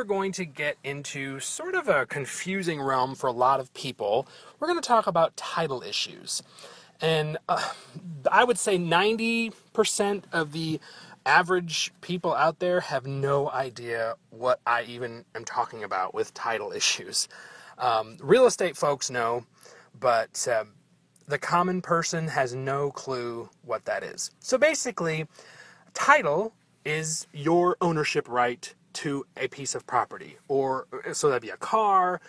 we're going to get into sort of a confusing realm for a lot of people. We're going to talk about title issues. And I would say 90% of the average people out there have no idea what I even am talking about with title issues. Real estate folks know, but the common person has no clue what that is. So basically, title is your ownership right to a piece of property, or so that'd be a car.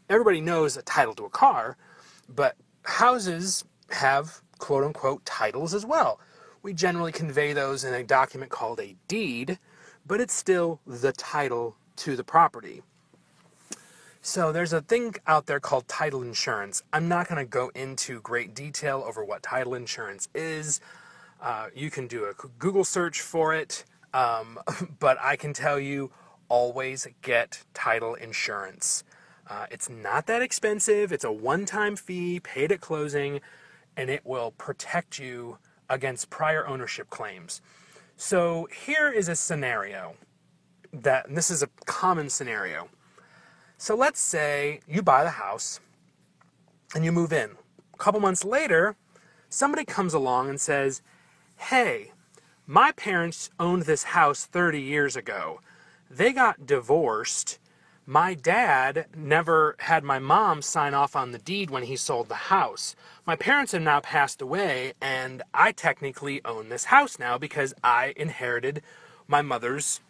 Everybody knows a title to a car, but houses have quote-unquote titles as well. We generally convey those in a document called a deed, but it's still the title to the property. So there's a thing out there called title insurance. I'm not going to go into great detail over what title insurance is. You can do a Google search for it, but I can tell you, always get title insurance. It's not that expensive. It's a one-time fee paid at closing, and it will protect you against prior ownership claims. So here is a scenario and this is a common scenario. So let's say you buy the house and you move in. A couple months later, somebody comes along and says, "Hey, my parents owned this house 30 years ago. They got divorced. My dad never had my mom sign off on the deed when he sold the house. My parents have now passed away, and I technically own this house now because I inherited my mother's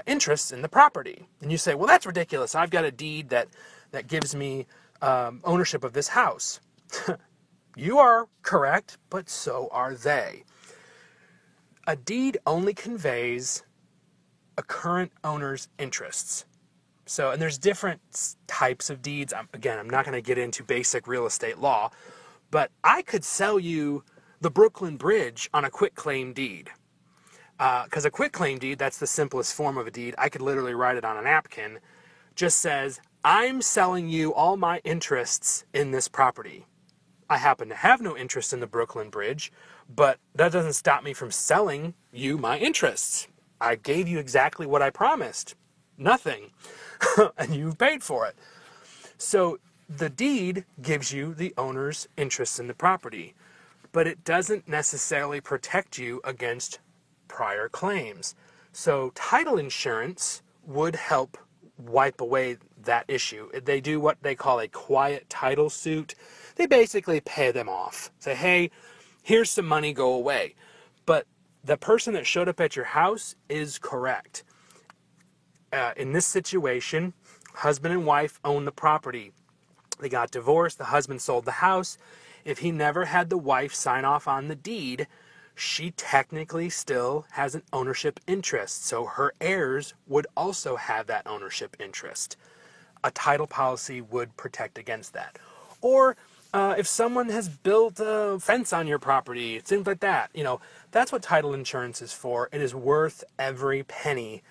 interests in the property." And you say, "Well, that's ridiculous. I've got a deed that gives me ownership of this house." You are correct, but so are they. A deed only conveys a current owner's interests. So, and there's different types of deeds. Again, I'm not going to get into basic real estate law, but I could sell you the Brooklyn Bridge on a quitclaim deed. Because a quitclaim deed, that's the simplest form of a deed. I could literally write it on a napkin. Just says, "I'm selling you all my interests in this property. I happen to have no interest in the Brooklyn Bridge, but that doesn't stop me from selling you my interests. I gave you exactly what I promised. Nothing. And you paid for it." So the deed gives you the owner's interest in the property, but it doesn't necessarily protect you against prior claims. So title insurance would help wipe away that issue. They do what they call a quiet title suit. They basically pay them off. Say, "Hey, here's some money, go away." But the person that showed up at your house is correct. In this situation, husband and wife own the property. They got divorced. The husband sold the house. If he never had the wife sign off on the deed, she technically still has an ownership interest. So her heirs would also have that ownership interest. A title policy would protect against that. Or if someone has built a fence on your property, things like that, that's what title insurance is for. It is worth every penny.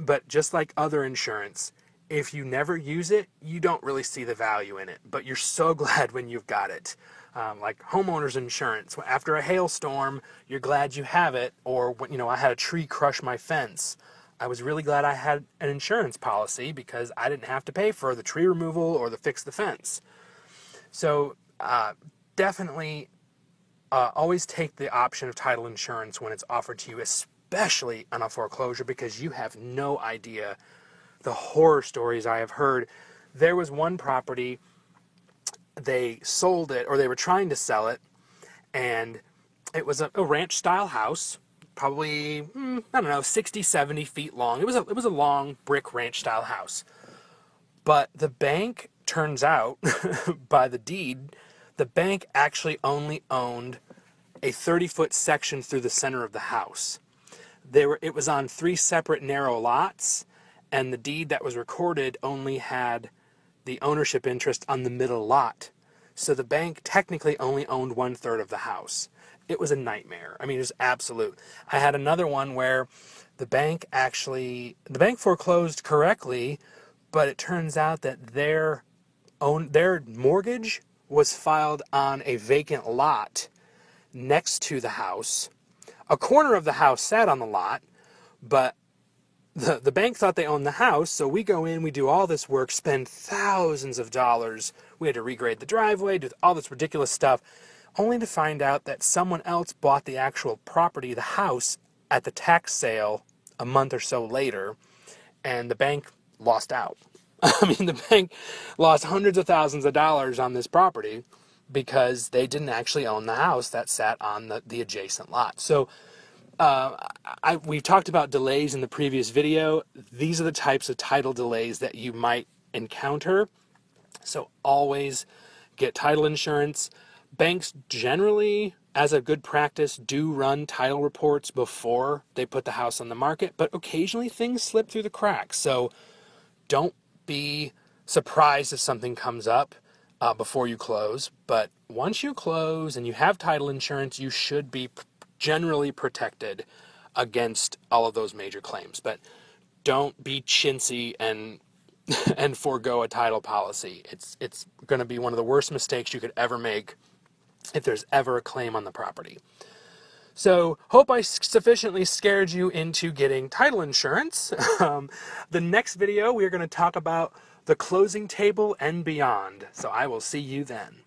But just like other insurance, if you never use it, you don't really see the value in it. But you're so glad when you've got it. Like homeowners insurance. After a hailstorm, you're glad you have it. Or when I had a tree crush my fence. I was really glad I had an insurance policy because I didn't have to pay for the tree removal or the fix the fence. So definitely always take the option of title insurance when it's offered to you, especially on a foreclosure, because you have no idea the horror stories I have heard. There was one property, they sold it, or they were trying to sell it, and it was a ranch-style house, probably, 60, 70 feet long. It was a long brick ranch-style house. But the bank, turns out, by the deed, the bank actually only owned a 30-foot section through the center of the house. It was on 3 separate narrow lots, and the deed that was recorded only had the ownership interest on the middle lot. So the bank technically only owned 1/3 of the house. It was a nightmare. I mean, it was absolute. I had another one where the bank foreclosed correctly, but it turns out that their mortgage was filed on a vacant lot next to the house. A corner of the house sat on the lot, but the bank thought they owned the house, so we go in, we do all this work, spend thousands of dollars. We had to regrade the driveway, do all this ridiculous stuff, only to find out that someone else bought the actual property, the house, at the tax sale a month or so later, and the bank lost out. I mean, the bank lost hundreds of thousands of dollars on this property because they didn't actually own the house that sat on the adjacent lot. So we've talked about delays in the previous video. These are the types of title delays that you might encounter. So always get title insurance. Banks generally, as a good practice, do run title reports before they put the house on the market, but occasionally things slip through the cracks. So don't be surprised if something comes up before you close. But once you close and you have title insurance, you should be generally protected against all of those major claims. But don't be chintzy and forego a title policy. It's going to be one of the worst mistakes you could ever make if there's ever a claim on the property. So, hope I sufficiently scared you into getting title insurance. The next video, we're going to talk about the closing table and beyond. So I will see you then.